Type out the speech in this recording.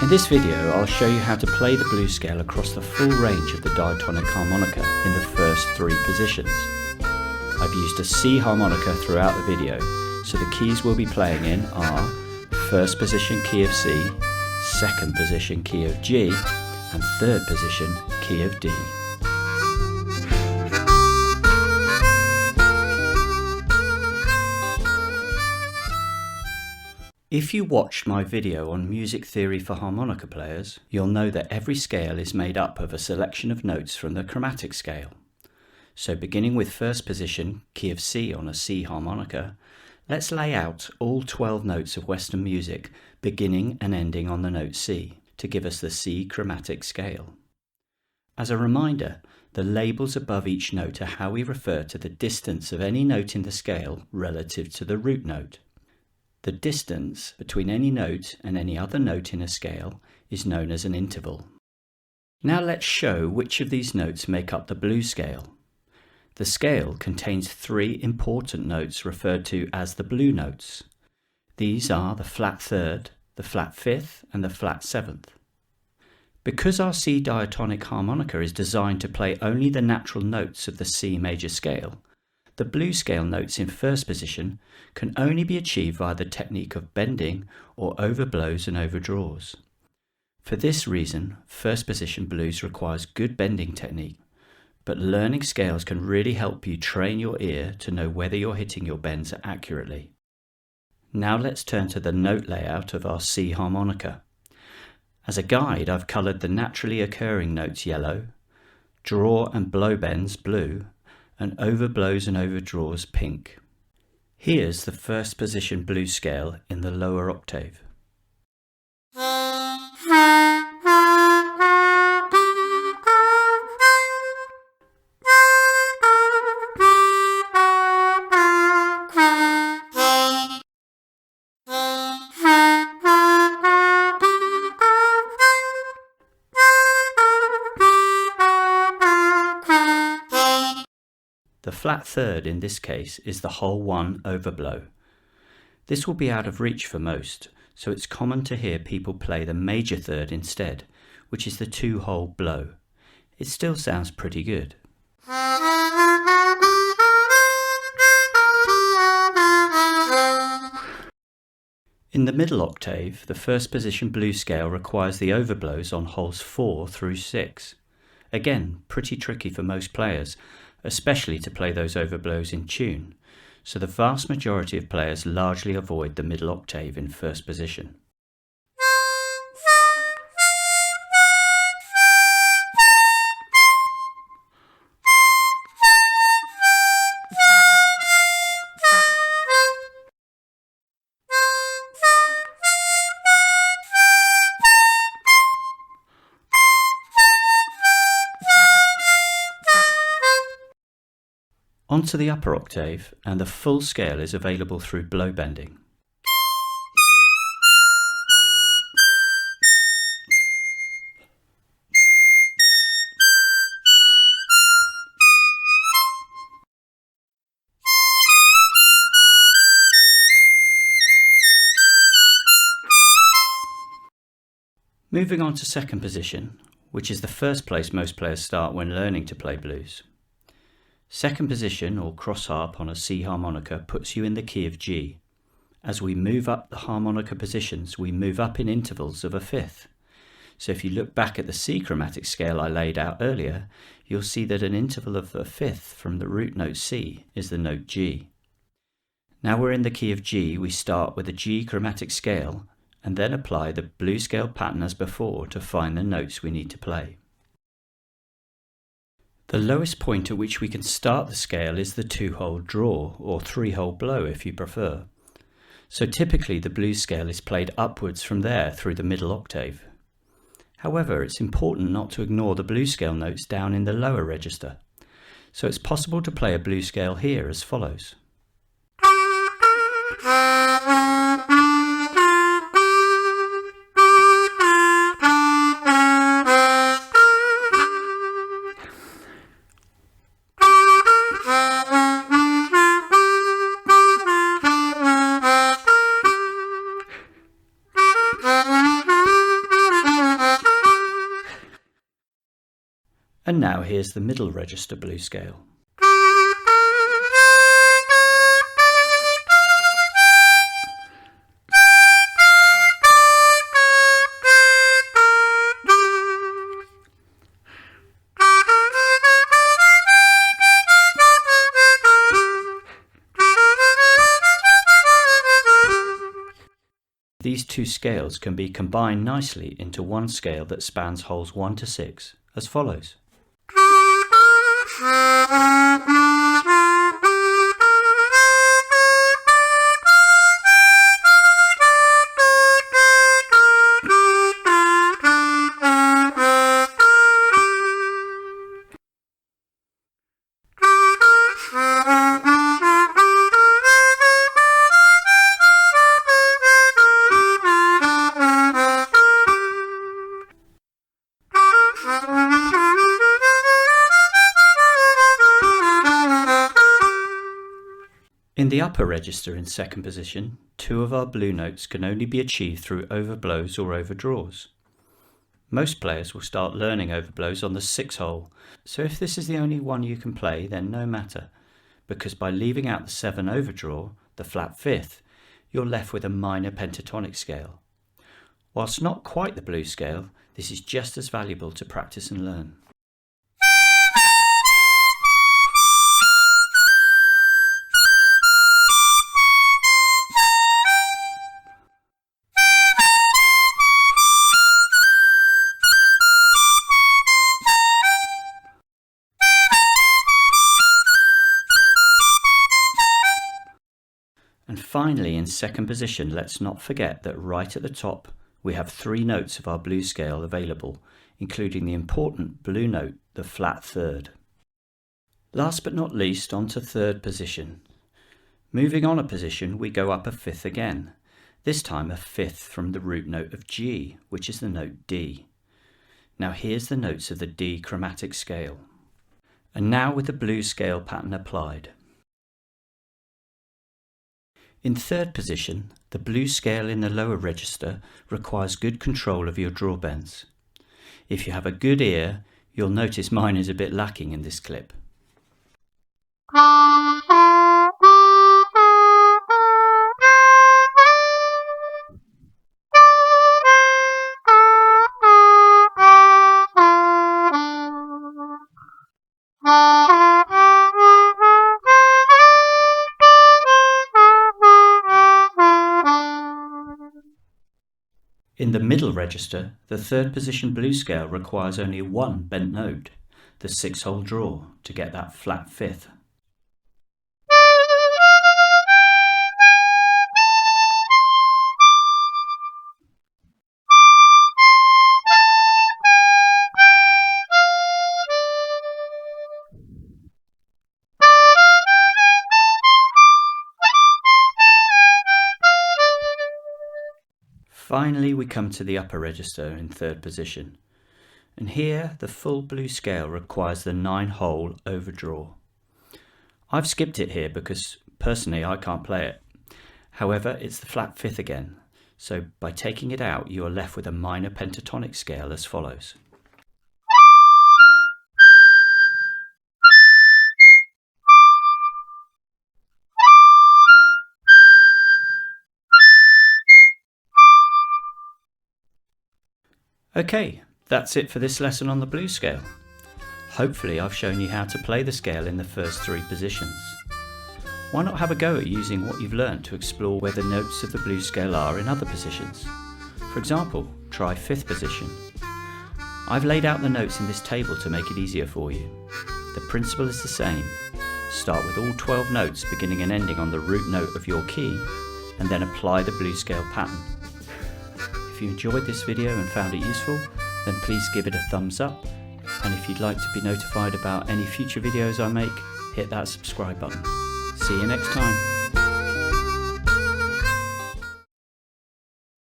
this video I'll show you how to play the blues scale across the full range of the diatonic harmonica in the first 3 positions. I've used a C harmonica throughout the video, so the keys we'll be playing in are first position key of C, second position key of G, and third position key of D. If you watched my video on music theory for harmonica players, you'll know that every scale is made up of a selection of notes from the chromatic scale. So beginning with first position, key of C on a C harmonica, let's lay out all 12 notes of Western music beginning and ending on the note C to give us the C chromatic scale. As a reminder, the labels above each note are how we refer to the distance of any note in the scale relative to the root note. The distance between any note and any other note in a scale is known as an interval. Now let's show which of these notes make up the blues scale. The scale contains 3 important notes referred to as the blue notes. These are the flat third, the flat fifth, and the flat seventh. Because our C diatonic harmonica is designed to play only the natural notes of the C major scale, the blues scale notes in first position can only be achieved via the technique of bending or overblows and overdraws. For this reason, first position blues requires good bending technique, but learning scales can really help you train your ear to know whether you're hitting your bends accurately. Now let's turn to the note layout of our C harmonica. As a guide, I've coloured the naturally occurring notes yellow, draw and blow bends blue, and overblows and overdraws pink. Here's the first position blues scale in the lower octave. The flat third in this case is the whole 1 overblow. This will be out of reach for most, so it's common to hear people play the major third instead, which is the 2 whole blow. It still sounds pretty good. In the middle octave, the first position blues scale requires the overblows on holes 4 through 6. Again, pretty tricky for most players, especially to play those overblows in tune, so the vast majority of players largely avoid the middle octave in first position. Onto the upper octave, and the full scale is available through blow bending. Moving on to second position, which is the first place most players start when learning to play blues. Second position, or cross harp on a C harmonica, puts you in the key of G. As we move up the harmonica positions, we move up in intervals of a fifth. So if you look back at the C chromatic scale I laid out earlier, you'll see that an interval of a fifth from the root note C is the note G. Now we're in the key of G, we start with a G chromatic scale and then apply the blues scale pattern as before to find the notes we need to play. The lowest point at which we can start the scale is the 2-hole draw, or 3-hole blow if you prefer. So typically the blues scale is played upwards from there through the middle octave. However, it's important not to ignore the blues scale notes down in the lower register. So it's possible to play a blues scale here as follows. And now here's the middle register blues scale. These two scales can be combined nicely into one scale that spans holes 1 to 6, as follows. In the upper register in second position, 2 of our blue notes can only be achieved through overblows or overdraws. Most players will start learning overblows on the 6th hole, so if this is the only one you can play, then no matter, because by leaving out the 7 overdraw, the flat 5th, you're left with a minor pentatonic scale. Whilst not quite the blues scale, this is just as valuable to practice and learn. And finally, in second position, let's not forget that right at the top we have 3 notes of our blues scale available, including the important blue note, the flat 3rd. Last but not least, on to third position. Moving on a position, we go up a 5th again, this time a 5th from the root note of G, which is the note D. Now here's the notes of the D chromatic scale. And now with the blues scale pattern applied. In third position, the blues scale in the lower register requires good control of your drawbends. If you have a good ear, you'll notice mine is a bit lacking in this clip. In the middle register, the third position blues scale requires only 1 bent note, the 6-hole draw, to get that flat 5th. Finally, we come to the upper register in third position, and here the full blues scale requires the 9-hole overdraw. I've skipped it here because personally I can't play it. However, it's the flat 5th again, so by taking it out you are left with a minor pentatonic scale as follows. Okay, that's it for this lesson on the blues scale. Hopefully I've shown you how to play the scale in the first 3 positions. Why not have a go at using what you've learned to explore where the notes of the blues scale are in other positions? For example, try 5th position. I've laid out the notes in this table to make it easier for you. The principle is the same. Start with all 12 notes beginning and ending on the root note of your key, and then apply the blues scale pattern. If you enjoyed this video and found it useful, then please give it a thumbs up, and if you'd like to be notified about any future videos I make, hit that subscribe button. See you next time.